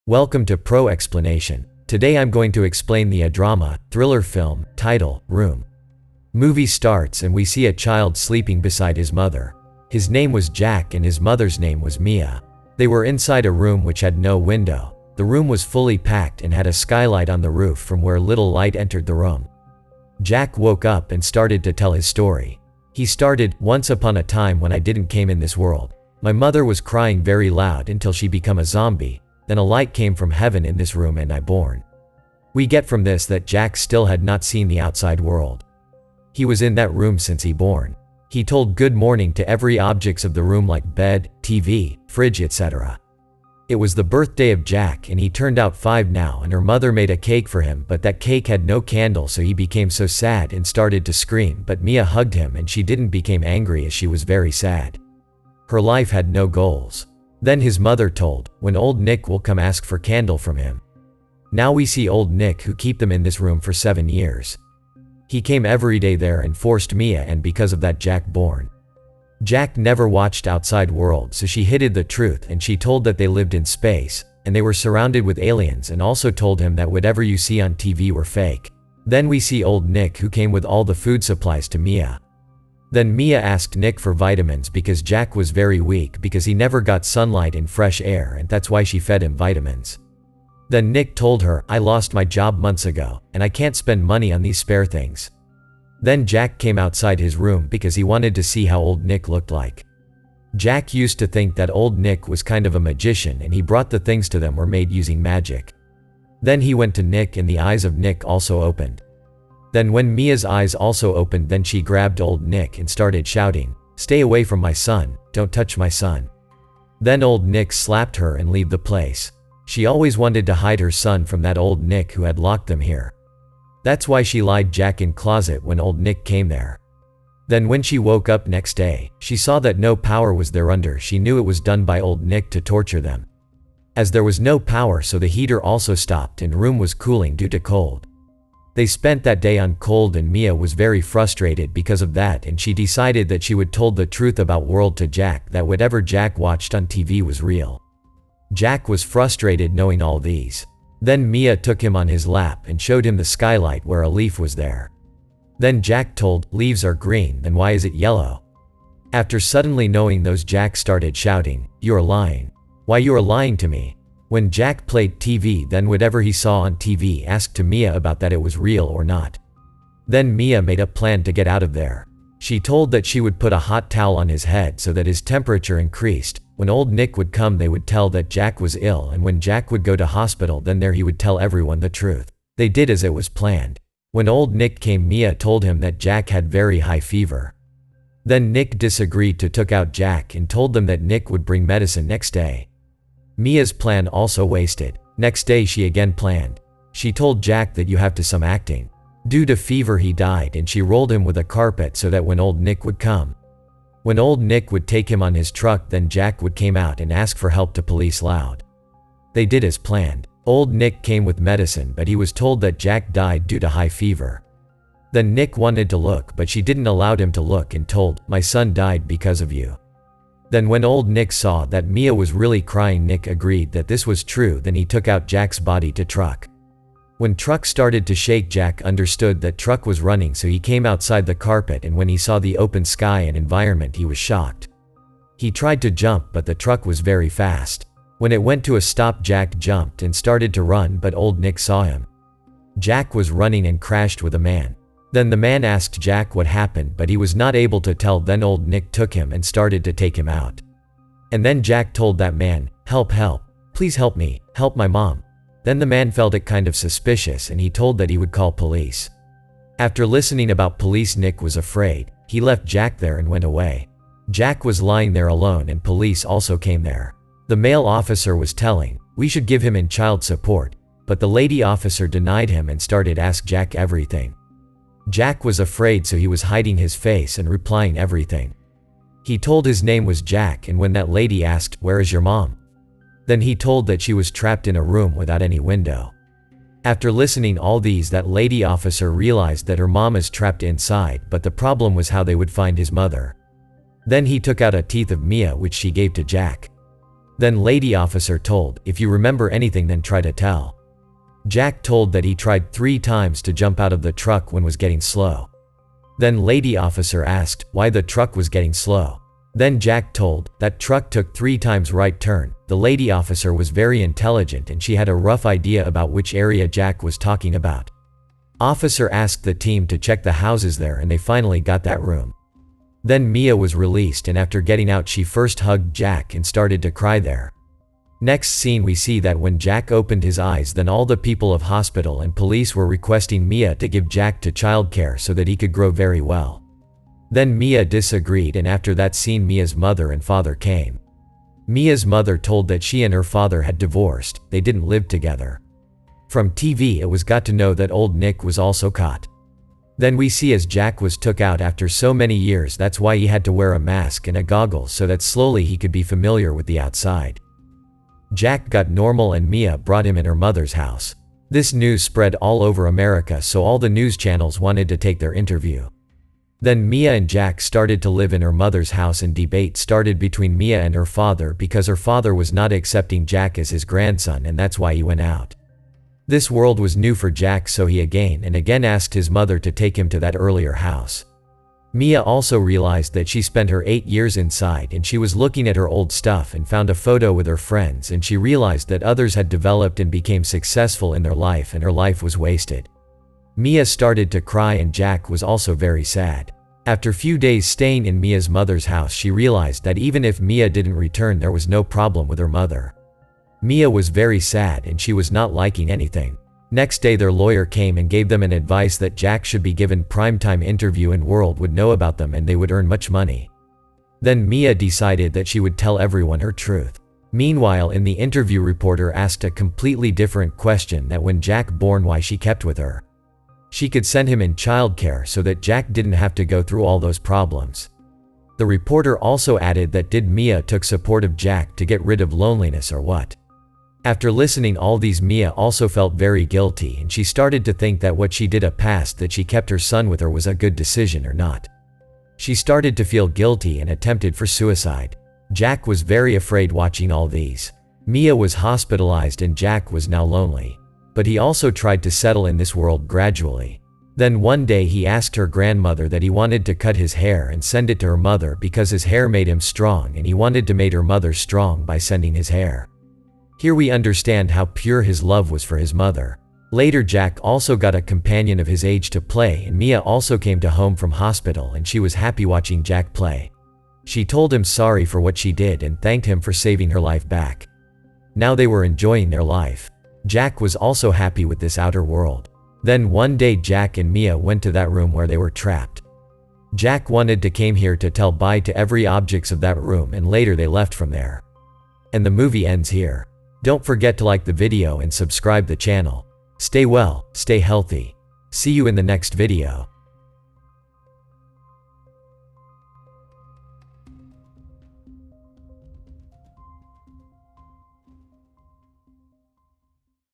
Welcome to Pro Explanation. Today I'm going to explain the drama, thriller film, title, Room. Movie starts and we see a child sleeping beside his mother. His name was Jack and his mother's name was Mia. They were inside a room which had no window. The room was fully packed and had a skylight on the roof from where little light entered the room. Jack woke up and started to tell his story. He started, "Once upon a time when I didn't came in this world. My mother was crying very loud until she became a zombie. Then a light came from heaven in this room and I born." We get from this that Jack still had not seen the outside world. He was in that room since he born. He told good morning to every objects of the room like bed, TV, fridge, etc. It was the birthday of Jack and he turned out 5 now, and her mother made a cake for him, but that cake had no candle, so he became so sad and started to scream, but Mia hugged him and she didn't become angry as she was very sad. Her life had no goals. Then his mother told, when old Nick will come ask for candle from him. Now we see old Nick who keep them in this room for 7 years. He came every day there and forced Mia, and because of that Jack born. Jack never watched outside world, so she hid the truth and she told that they lived in space and they were surrounded with aliens, and also told him that whatever you see on TV were fake. Then we see old Nick who came with all the food supplies to Mia. Then Mia asked Nick for vitamins because Jack was very weak because he never got sunlight and fresh air, and that's why she fed him vitamins. Then Nick told her, "I lost my job months ago and I can't spend money on these spare things." Then Jack came outside his room because he wanted to see how old Nick looked like. Jack used to think that old Nick was kind of a magician and he brought the things to them were made using magic. Then he went to Nick and the eyes of Nick also opened. Then when Mia's eyes also opened, then she grabbed old Nick and started shouting, "Stay away from my son, don't touch my son." Then old Nick slapped her and leave the place. She always wanted to hide her son from that old Nick who had locked them here. That's why she lied Jack in closet when old Nick came there. Then when she woke up next day, she saw that no power was there under. She knew it was done by old Nick to torture them. As there was no power, so the heater also stopped and room was cooling due to cold. They spent that day on cold and Mia was very frustrated because of that, and she decided that she would told the truth about world to Jack, that whatever Jack watched on TV was real. Jack was frustrated knowing all these. Then Mia took him on his lap and showed him the skylight where a leaf was there. Then Jack told, "Leaves are green, then why is it yellow?" After suddenly knowing those, Jack started shouting, "You are lying. Why you are lying to me?" When Jack played TV, then whatever he saw on TV asked to Mia about that it was real or not. Then Mia made a plan to get out of there. She told that she would put a hot towel on his head so that his temperature increased. When old Nick would come, they would tell that Jack was ill, and when Jack would go to hospital, then there he would tell everyone the truth. They did as it was planned. When old Nick came, Mia told him that Jack had very high fever. Then Nick disagreed to took out Jack and told them that Nick would bring medicine next day. Mia's plan also wasted. Next day she again planned. She told Jack that you have to some acting. Due to fever he died, and she rolled him with a carpet so that when old Nick would come. When old Nick would take him on his truck, then Jack would came out and ask for help to police loud. They did as planned. Old Nick came with medicine, but he was told that Jack died due to high fever. Then Nick wanted to look, but she didn't allow him to look and told, "My son died because of you." Then when old Nick saw that Mia was really crying, Nick agreed that this was true. Then he took out Jack's body to truck. When truck started to shake, Jack understood that truck was running, so he came outside the carpet, and when he saw the open sky and environment he was shocked. He tried to jump, but the truck was very fast. When it went to a stop, Jack jumped and started to run, but old Nick saw him. Jack was running and crashed with a man. Then the man asked Jack what happened, but he was not able to tell. Then old Nick took him and started to take him out. And then Jack told that man, "Help, help, please help me, help my mom." Then the man felt it kind of suspicious and he told that he would call police. After listening about police, Nick was afraid. He left Jack there and went away. Jack was lying there alone and police also came there. The male officer was telling, "We should give him in child support," but the lady officer denied him and started ask Jack everything. Jack was afraid, so he was hiding his face and replying everything. He told his name was Jack, and when that lady asked, "Where is your mom?" Then he told that she was trapped in a room without any window. After listening all these, that lady officer realized that her mom is trapped inside, but the problem was how they would find his mother. Then he took out a teeth of Mia which she gave to Jack. Then lady officer told, "If you remember anything then try to tell." Jack told that he tried 3 times to jump out of the truck when was getting slow. Then lady officer asked why the truck was getting slow. Then Jack told, "That truck took 3 times right turn." The lady officer was very intelligent and she had a rough idea about which area Jack was talking about. Officer asked the team to check the houses there and they finally got that room. Then Mia was released and after getting out she first hugged Jack and started to cry there. Next scene we see that when Jack opened his eyes then all the people of hospital and police were requesting Mia to give Jack to childcare so that he could grow very well. Then Mia disagreed and after that scene Mia's mother and father came. Mia's mother told that she and her father had divorced, they didn't live together. From TV it was got to know that old Nick was also caught. Then we see as Jack was took out after so many years, that's why he had to wear a mask and a goggles so that slowly he could be familiar with the outside. Jack got normal and Mia brought him in her mother's house. This news spread all over America so all the news channels wanted to take their interview. Then Mia and Jack started to live in her mother's house and debate started between Mia and her father because her father was not accepting Jack as his grandson and that's why he went out. This world was new for Jack so he again and again asked his mother to take him to that earlier house. Mia also realized that she spent her 8 years inside and she was looking at her old stuff and found a photo with her friends and she realized that others had developed and became successful in their life and her life was wasted. Mia started to cry and Jack was also very sad. After few days staying in Mia's mother's house she realized that even if Mia didn't return there was no problem with her mother. Mia was very sad and she was not liking anything. Next day their lawyer came and gave them an advice that Jack should be given primetime interview and world would know about them and they would earn much money. Then Mia decided that she would tell everyone her truth. Meanwhile in the interview reporter asked a completely different question that when Jack born why she kept with her. She could send him in childcare so that Jack didn't have to go through all those problems. The reporter also added that did Mia took support of Jack to get rid of loneliness or what? After listening all these Mia also felt very guilty and she started to think that what she did a past that she kept her son with her was a good decision or not. She started to feel guilty and attempted for suicide. Jack was very afraid watching all these. Mia was hospitalized and Jack was now lonely. But he also tried to settle in this world gradually. Then one day he asked her grandmother that he wanted to cut his hair and send it to her mother because his hair made him strong and he wanted to make her mother strong by sending his hair. Here we understand how pure his love was for his mother. Later Jack also got a companion of his age to play and Mia also came to home from hospital and she was happy watching Jack play. She told him sorry for what she did and thanked him for saving her life back. Now they were enjoying their life. Jack was also happy with this outer world. Then one day Jack and Mia went to that room where they were trapped. Jack wanted to came here to tell bye to every objects of that room and later they left from there. And the movie ends here. Don't forget to like the video and subscribe the channel. Stay well, stay healthy. See you in the next video.